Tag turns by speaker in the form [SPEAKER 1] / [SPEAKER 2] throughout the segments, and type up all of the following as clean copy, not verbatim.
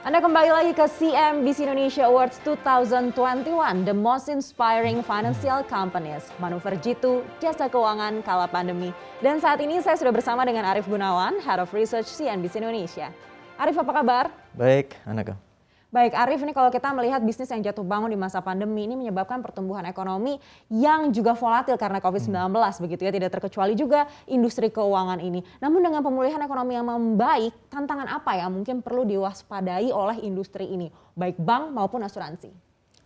[SPEAKER 1] Anda kembali lagi ke CNBC Indonesia Awards 2021, The Most Inspiring Financial Companies, Manuver Jitu, Jasa Keuangan Kala Pandemi. Dan saat ini saya sudah bersama dengan Arief Gunawan, Head of Research CNBC Indonesia. Arief, apa kabar?
[SPEAKER 2] Baik, Anaka.
[SPEAKER 1] Baik, Arief, ini kalau kita melihat bisnis yang jatuh bangun di masa pandemi ini menyebabkan pertumbuhan ekonomi yang juga volatil karena COVID-19 begitu ya, tidak terkecuali juga industri keuangan ini. Namun dengan pemulihan ekonomi yang membaik, tantangan apa yang mungkin perlu diwaspadai oleh industri ini, baik bank maupun asuransi?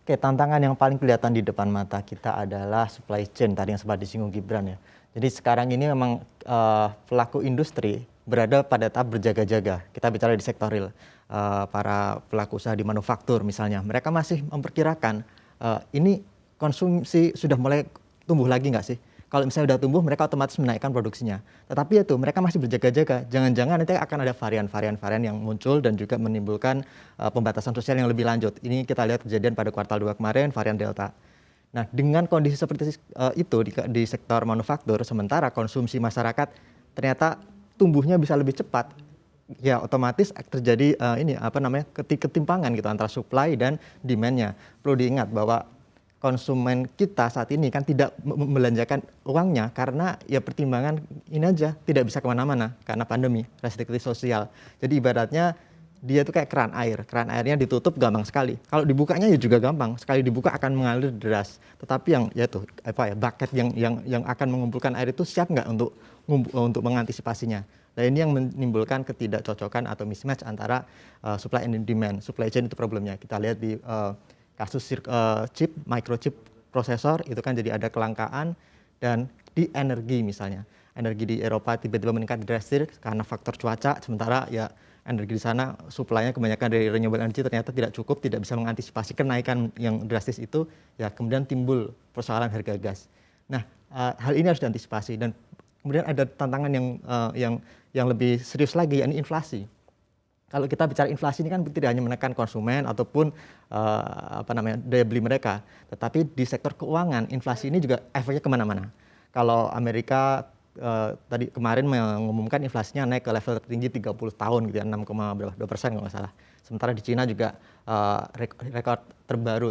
[SPEAKER 2] Oke, tantangan yang paling kelihatan di depan mata kita adalah supply chain tadi yang sempat disinggung Gibran ya. Jadi sekarang ini memang pelaku industri berada pada tahap berjaga-jaga. Kita bicara di sektor real. Para pelaku usaha di manufaktur misalnya, mereka masih memperkirakan ini konsumsi sudah mulai tumbuh lagi nggak sih? Kalau misalnya sudah tumbuh, mereka otomatis menaikkan produksinya. Tetapi itu mereka masih berjaga-jaga. Jangan-jangan nanti akan ada varian-varian yang muncul dan juga menimbulkan pembatasan sosial yang lebih lanjut. Ini kita lihat kejadian pada kuartal 2 kemarin, varian Delta. Nah, dengan kondisi seperti itu di sektor manufaktur, sementara konsumsi masyarakat ternyata tumbuhnya bisa lebih cepat, ya otomatis terjadi ketimpangan gitu antara supply dan demand-nya. Perlu diingat bahwa konsumen kita saat ini kan tidak membelanjakan uangnya karena ya pertimbangan ini aja, tidak bisa kemana-mana karena pandemi, restriksi sosial. Jadi ibaratnya dia itu kayak keran airnya ditutup gampang sekali. Kalau dibukanya ya juga gampang, sekali dibuka akan mengalir deras. Tetapi yang bucket yang akan mengumpulkan air itu siap nggak untuk mengantisipasinya. Nah, ini yang menimbulkan ketidakcocokan atau mismatch antara supply and demand. Supply chain itu problemnya. Kita lihat di kasus microchip prosesor itu kan jadi ada kelangkaan, dan di energi misalnya. Energi di Eropa tiba-tiba meningkat drastis karena faktor cuaca, sementara ya energi di sana supply-nya kebanyakan dari renewable energy ternyata tidak cukup, tidak bisa mengantisipasi kenaikan yang drastis itu, ya kemudian timbul persoalan harga gas. Nah, hal ini harus diantisipasi, dan kemudian ada tantangan yang lebih serius lagi, yakni inflasi. Kalau kita bicara inflasi ini kan tidak hanya menekan konsumen ataupun daya beli mereka, tetapi di sektor keuangan inflasi ini juga efeknya kemana-mana. Kalau Amerika tadi kemarin mengumumkan inflasinya naik ke level tertinggi 30 tahun gitu ya, 6,2% kalau nggak salah. Sementara di Cina juga rekor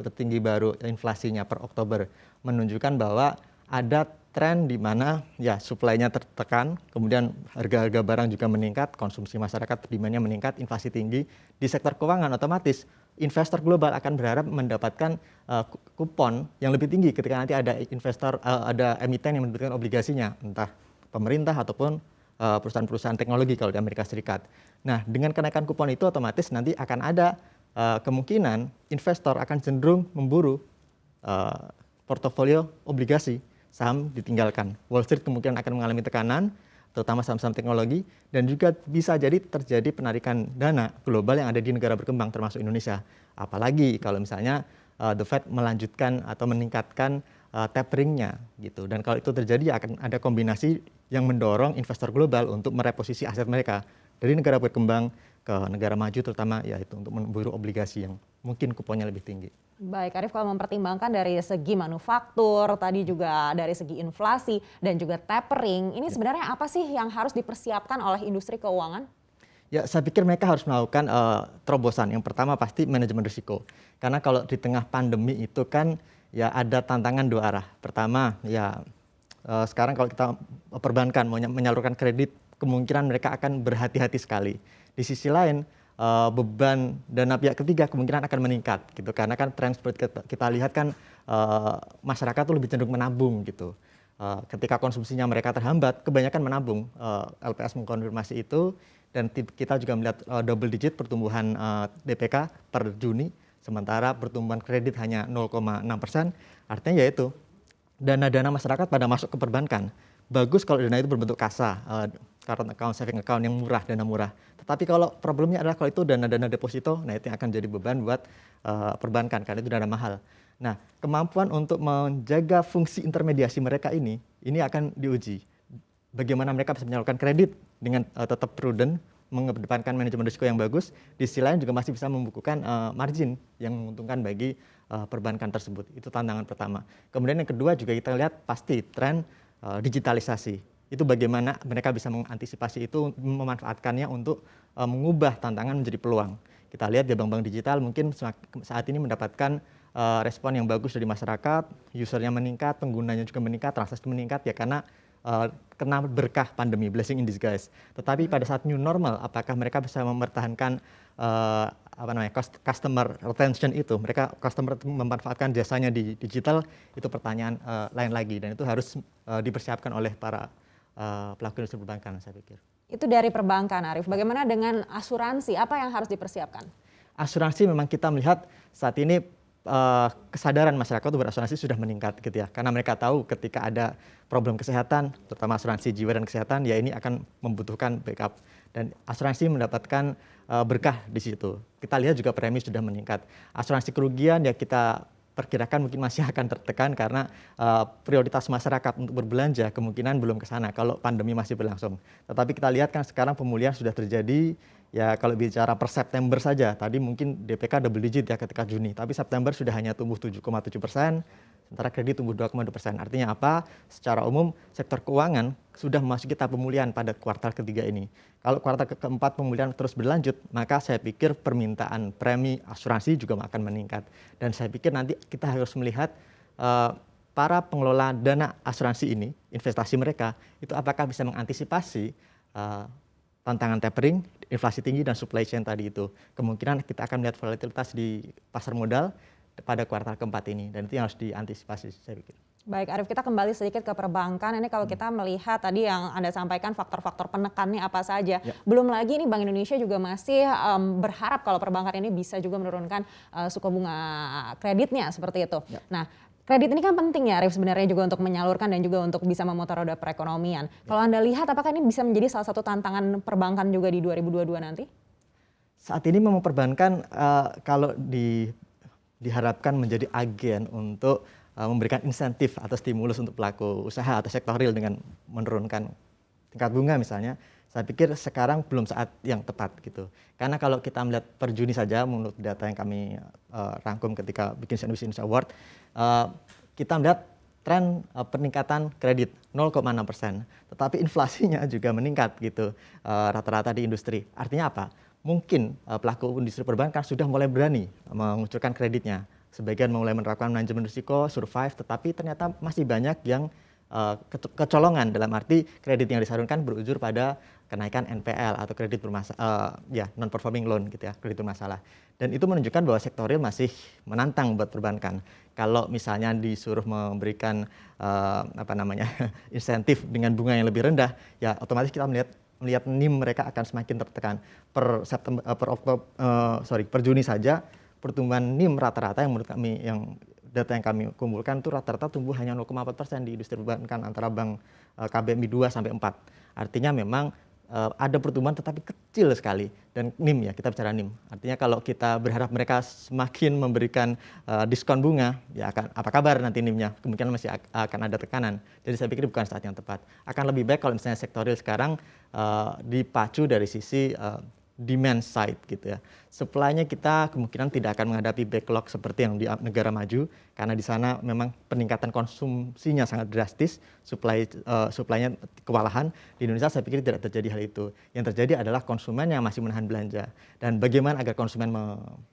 [SPEAKER 2] tertinggi baru inflasinya per Oktober menunjukkan bahwa ada tren di mana ya supply-nya tertekan, kemudian harga-harga barang juga meningkat, konsumsi masyarakat demand-nya meningkat, inflasi tinggi. Di sektor keuangan otomatis investor global akan berharap mendapatkan kupon yang lebih tinggi ketika nanti ada ada emiten yang menerbitkan obligasinya, entah pemerintah ataupun perusahaan-perusahaan teknologi kalau di Amerika Serikat. Nah, dengan kenaikan kupon itu otomatis nanti akan ada kemungkinan investor akan cenderung memburu portofolio obligasi, saham ditinggalkan. Wall Street kemungkinan akan mengalami tekanan, terutama saham-saham teknologi, dan juga bisa jadi terjadi penarikan dana global yang ada di negara berkembang termasuk Indonesia. Apalagi kalau misalnya The Fed melanjutkan atau meningkatkan taperingnya gitu. Dan kalau itu terjadi akan ada kombinasi yang mendorong investor global untuk mereposisi aset mereka dari negara berkembang ke negara maju, terutama yaitu untuk memburu obligasi yang mungkin kuponnya lebih tinggi.
[SPEAKER 1] Baik, Arief, kalau mempertimbangkan dari segi manufaktur, tadi juga dari segi inflasi dan juga tapering, ini sebenarnya apa sih yang harus dipersiapkan oleh industri keuangan?
[SPEAKER 2] Ya, saya pikir mereka harus melakukan terobosan. Yang pertama pasti manajemen risiko. Karena kalau di tengah pandemi itu kan ya ada tantangan dua arah. Pertama ya sekarang kalau kita perbankan mau menyalurkan kredit, kemungkinan mereka akan berhati-hati sekali. Di sisi lain beban dana pihak ketiga kemungkinan akan meningkat gitu, karena kan tren seperti kita lihat kan masyarakat tuh lebih cenderung menabung gitu. Ketika konsumsinya mereka terhambat, kebanyakan menabung. LPS mengkonfirmasi itu, dan kita juga melihat double digit pertumbuhan DPK per Juni, sementara pertumbuhan kredit hanya 0,6%. Artinya yaitu dana-dana masyarakat pada masuk ke perbankan. Bagus kalau dana itu berbentuk kasa, current account, saving account yang murah, dana murah. Tetapi kalau problemnya adalah kalau itu dana-dana deposito, nah itu yang akan jadi beban buat perbankan karena itu dana mahal. Nah, kemampuan untuk menjaga fungsi intermediasi mereka ini akan diuji. Bagaimana mereka bisa menyalurkan kredit dengan tetap prudent, mengedepankan manajemen risiko yang bagus, di sisi lain juga masih bisa membukukan margin yang menguntungkan bagi perbankan tersebut. Itu tantangan pertama. Kemudian yang kedua juga kita lihat pasti tren digitalisasi. Itu bagaimana mereka bisa mengantisipasi itu, memanfaatkannya untuk mengubah tantangan menjadi peluang. Kita lihat di bank-bank digital mungkin saat ini mendapatkan respon yang bagus dari masyarakat, usernya meningkat, penggunanya juga meningkat, transaksi meningkat ya karena kena berkah pandemi, blessing in disguise. Tetapi pada saat new normal, apakah mereka bisa mempertahankan customer retention itu, mereka customer memanfaatkan jasanya di digital, itu pertanyaan lain lagi, dan itu harus dipersiapkan oleh para pelaku industri perbankan, saya pikir.
[SPEAKER 1] Itu dari perbankan, Arif. Bagaimana dengan asuransi? Apa yang harus dipersiapkan?
[SPEAKER 2] Asuransi memang kita melihat saat ini kesadaran masyarakat untuk berasuransi sudah meningkat gitu ya, karena mereka tahu ketika ada problem kesehatan, terutama asuransi jiwa dan kesehatan, ya ini akan membutuhkan backup, dan asuransi mendapatkan berkah di situ. Kita lihat juga premi sudah meningkat. Asuransi kerugian ya kita perkirakan mungkin masih akan tertekan karena prioritas masyarakat untuk berbelanja kemungkinan belum ke sana kalau pandemi masih berlangsung. Tetapi kita lihat kan sekarang pemulihan sudah terjadi. Ya kalau bicara per September saja, tadi mungkin DPK double digit ya ketika Juni, tapi September sudah hanya tumbuh 7,7%, sementara kredit tumbuh 2,2%. Artinya apa? Secara umum sektor keuangan sudah memasuki tahap pemulihan pada kuartal ketiga ini. Kalau kuartal keempat pemulihan terus berlanjut, maka saya pikir permintaan premi asuransi juga akan meningkat. Dan saya pikir nanti kita harus melihat para pengelola dana asuransi ini, investasi mereka, itu apakah bisa mengantisipasi tantangan tapering, inflasi tinggi, dan supply chain tadi itu. Kemungkinan kita akan melihat volatilitas di pasar modal pada kuartal keempat ini, dan itu yang harus diantisipasi, saya pikir.
[SPEAKER 1] Baik, Arif, kita kembali sedikit ke perbankan. Ini kalau kita melihat tadi yang Anda sampaikan faktor-faktor penekannya apa saja. Ya. Belum lagi nih Bank Indonesia juga masih berharap kalau perbankan ini bisa juga menurunkan suku bunga kreditnya seperti itu. Ya. Nah, kredit ini kan penting ya, Arif, sebenarnya juga untuk menyalurkan dan juga untuk bisa memutar roda perekonomian. Ya. Kalau Anda lihat, apakah ini bisa menjadi salah satu tantangan perbankan juga di 2022 nanti?
[SPEAKER 2] Saat ini memang perbankan kalau diharapkan menjadi agen untuk memberikan insentif atau stimulus untuk pelaku usaha atau sektor real dengan menurunkan tingkat bunga misalnya, saya pikir sekarang belum saat yang tepat gitu. Karena kalau kita melihat per Juni saja menurut data yang kami rangkum ketika bikin Indonesia Award, kita melihat tren peningkatan kredit 0,6%, tetapi inflasinya juga meningkat gitu rata-rata di industri. Artinya apa? Mungkin pelaku industri perbankan sudah mulai berani mengucurkan kreditnya. Sebagian mulai menerapkan manajemen risiko, survive, tetapi ternyata masih banyak yang kecolongan, dalam arti kredit yang disalurkan berujur pada kenaikan NPL atau kredit bermasalah, non-performing loan gitu ya, kredit bermasalah. Dan itu menunjukkan bahwa sektor real masih menantang buat perbankan. Kalau misalnya disuruh memberikan insentif dengan bunga yang lebih rendah, ya otomatis kita melihat NIM mereka akan semakin tertekan. Per Juni saja pertumbuhan NIM rata-rata yang menurut kami, yang data yang kami kumpulkan itu rata-rata tumbuh hanya 0,4% di industri perbankan antara bank KBMI 2 sampai 4. Artinya memang ada pertumbuhan tetapi kecil sekali, dan NIM ya, kita bicara NIM. Artinya kalau kita berharap mereka semakin memberikan diskon bunga, ya akan apa kabar nanti NIM-nya? Kemungkinan masih akan ada tekanan. Jadi saya pikir bukan saat yang tepat. Akan lebih baik kalau misalnya sektor real sekarang dipacu dari sisi demand side gitu ya. Supply-nya kita kemungkinan tidak akan menghadapi backlog seperti yang di negara maju, karena di sana memang peningkatan konsumsinya sangat drastis, supply-nya kewalahan. Di Indonesia saya pikir tidak terjadi hal itu. Yang terjadi adalah konsumen yang masih menahan belanja. Dan bagaimana agar konsumen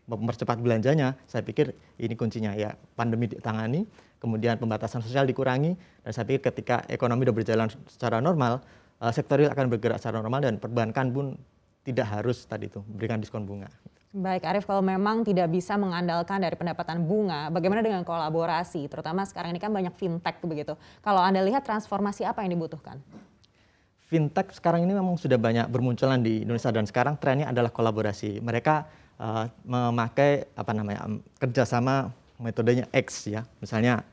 [SPEAKER 2] mempercepat belanjanya, saya pikir ini kuncinya ya, pandemi ditangani, kemudian pembatasan sosial dikurangi, dan saya pikir ketika ekonomi sudah berjalan secara normal, sektor real akan bergerak secara normal, dan perbankan pun tidak harus tadi itu memberikan diskon bunga.
[SPEAKER 1] Baik, Arif, kalau memang tidak bisa mengandalkan dari pendapatan bunga, bagaimana dengan kolaborasi? Terutama sekarang ini kan banyak fintech begitu. Kalau Anda lihat transformasi apa yang dibutuhkan?
[SPEAKER 2] Fintech sekarang ini memang sudah banyak bermunculan di Indonesia, dan sekarang trennya adalah kolaborasi. Mereka memakai kerjasama metodenya X ya, misalnya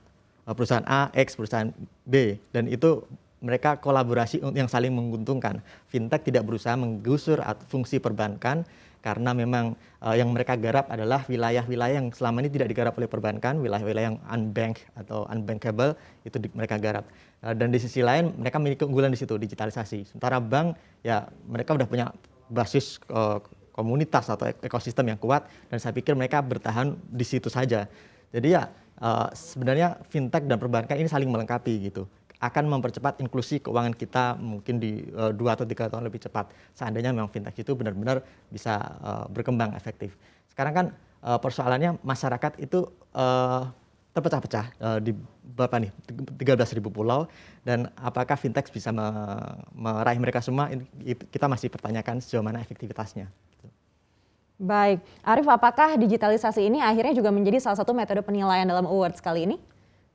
[SPEAKER 2] perusahaan A, X, perusahaan B, dan itu mereka kolaborasi yang saling menguntungkan. Fintech tidak berusaha menggusur fungsi perbankan, karena memang yang mereka garap adalah wilayah-wilayah yang selama ini tidak digarap oleh perbankan, wilayah-wilayah yang unbanked atau unbankable, itu mereka garap. Dan di sisi lain mereka memiliki keunggulan di situ, digitalisasi. Sementara bank ya mereka sudah punya basis komunitas atau ekosistem yang kuat, dan saya pikir mereka bertahan di situ saja. Jadi ya sebenarnya fintech dan perbankan ini saling melengkapi gitu. akan mempercepat inklusi keuangan kita mungkin di 2 atau 3 tahun lebih cepat. Seandainya memang fintech itu benar-benar bisa berkembang efektif. Sekarang kan persoalannya masyarakat itu terpecah-pecah di berapa nih 13.000 pulau, dan apakah fintech bisa meraih mereka semua, kita masih pertanyakan sejauh mana efektivitasnya.
[SPEAKER 1] Baik, Arief, apakah digitalisasi ini akhirnya juga menjadi salah satu metode penilaian dalam awards kali ini?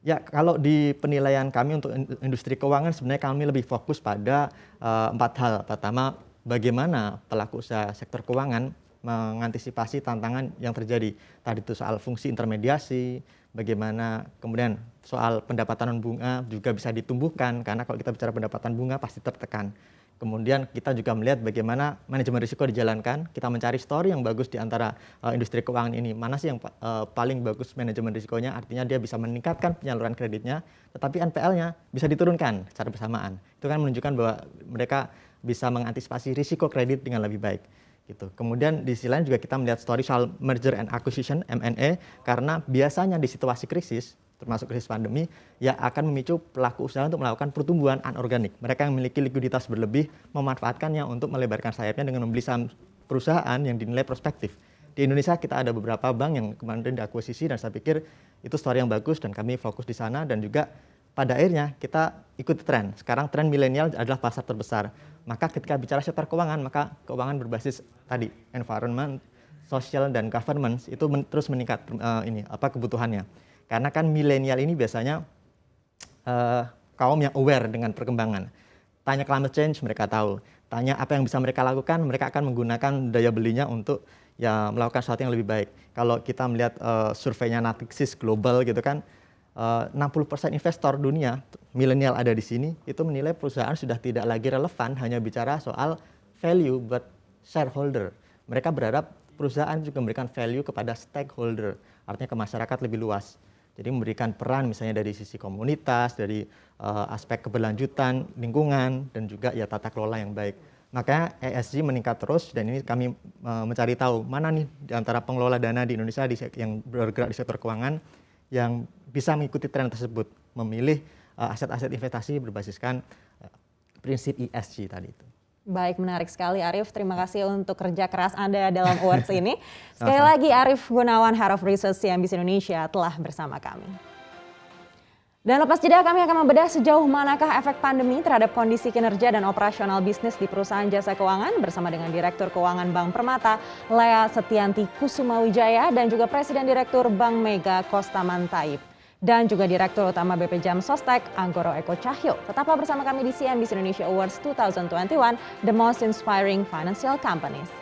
[SPEAKER 2] Ya, kalau di penilaian kami untuk industri keuangan sebenarnya kami lebih fokus pada 4 hal. Pertama, bagaimana pelaku usaha sektor keuangan mengantisipasi tantangan yang terjadi. Tadi itu soal fungsi intermediasi, bagaimana kemudian soal pendapatan bunga juga bisa ditumbuhkan, karena kalau kita bicara pendapatan bunga pasti tertekan. Kemudian kita juga melihat bagaimana manajemen risiko dijalankan, kita mencari story yang bagus di antara industri keuangan ini. Mana sih yang paling bagus manajemen risikonya, artinya dia bisa meningkatkan penyaluran kreditnya, tetapi NPL-nya bisa diturunkan secara bersamaan. Itu kan menunjukkan bahwa mereka bisa mengantisipasi risiko kredit dengan lebih baik. Gitu. Kemudian di sisi lain juga kita melihat story soal merger and acquisition, M&A, karena biasanya di situasi krisis, termasuk krisis pandemi, ya akan memicu pelaku usaha untuk melakukan pertumbuhan anorganik. Mereka yang memiliki likuiditas berlebih memanfaatkannya untuk melebarkan sayapnya dengan membeli saham perusahaan yang dinilai prospektif. Di Indonesia kita ada beberapa bank yang kemarin diakuisisi, dan saya pikir itu story yang bagus dan kami fokus di sana, dan juga pada akhirnya kita ikuti tren. Sekarang tren milenial adalah pasar terbesar. Maka ketika bicara sektor keuangan, maka keuangan berbasis tadi environment, social, dan governance itu terus meningkat kebutuhannya. Karena kan milenial ini biasanya kaum yang aware dengan perkembangan. Tanya climate change, mereka tahu. Tanya apa yang bisa mereka lakukan, mereka akan menggunakan daya belinya untuk ya melakukan sesuatu yang lebih baik. Kalau kita melihat surveinya Natixis global gitu kan, 60% investor dunia, milenial ada di sini, itu menilai perusahaan sudah tidak lagi relevan hanya bicara soal value, but shareholder. Mereka berharap perusahaan juga memberikan value kepada stakeholder, artinya ke masyarakat lebih luas. Jadi memberikan peran misalnya dari sisi komunitas, dari aspek keberlanjutan, lingkungan, dan juga ya tata kelola yang baik. Makanya ESG meningkat terus, dan ini kami mencari tahu mana nih di antara pengelola dana di Indonesia yang bergerak di sektor keuangan yang bisa mengikuti tren tersebut, memilih aset-aset investasi berbasiskan prinsip ESG tadi itu.
[SPEAKER 1] Baik, menarik sekali Arief. Terima kasih untuk kerja keras Anda dalam awards ini. Sekali lagi Arief Gunawan, Head of Research CNBC Indonesia telah bersama kami. Dan lepas jeda kami akan membedah sejauh manakah efek pandemi terhadap kondisi kinerja dan operasional bisnis di perusahaan jasa keuangan bersama dengan Direktur Keuangan Bank Permata, Lea Setianti Kusumawijaya, dan juga Presiden Direktur Bank Mega Kostaman Taib. Dan juga Direktur Utama BP Jam Sostek, Anggoro Eko Cahyo. Tetaplah bersama kami di CNBC Indonesia Awards 2021, The Most Inspiring Financial Companies.